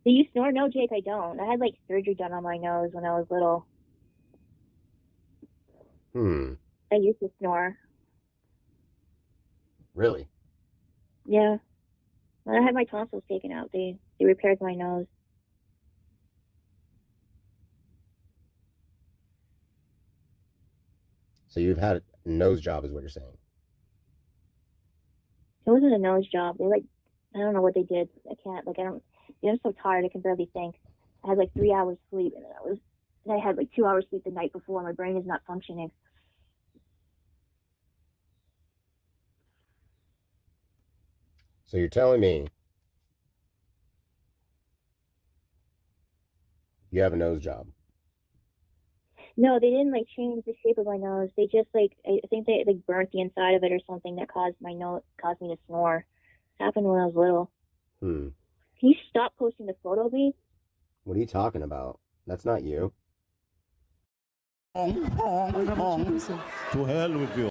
Do you snore? No, Jake, I don't. I had like surgery done on my nose when I was little. I used to snore. Really? Yeah. When I had my tonsils taken out, they repaired my nose. So you've had a nose job, is what you're saying? It wasn't a nose job. They like, I don't know what they did. I can't, like, I don't, I'm so tired, I can barely think. I had like 3 hours sleep, and I had like 2 hours sleep the night before. My brain is not functioning. So you're telling me you have a nose job? No, they didn't like change the shape of my nose. They just like, I think they like burnt the inside of it or something that caused caused me to snore. It happened when I was little. Hmm. Can you stop posting the photo, please? What are you talking about? That's not you. To hell with you.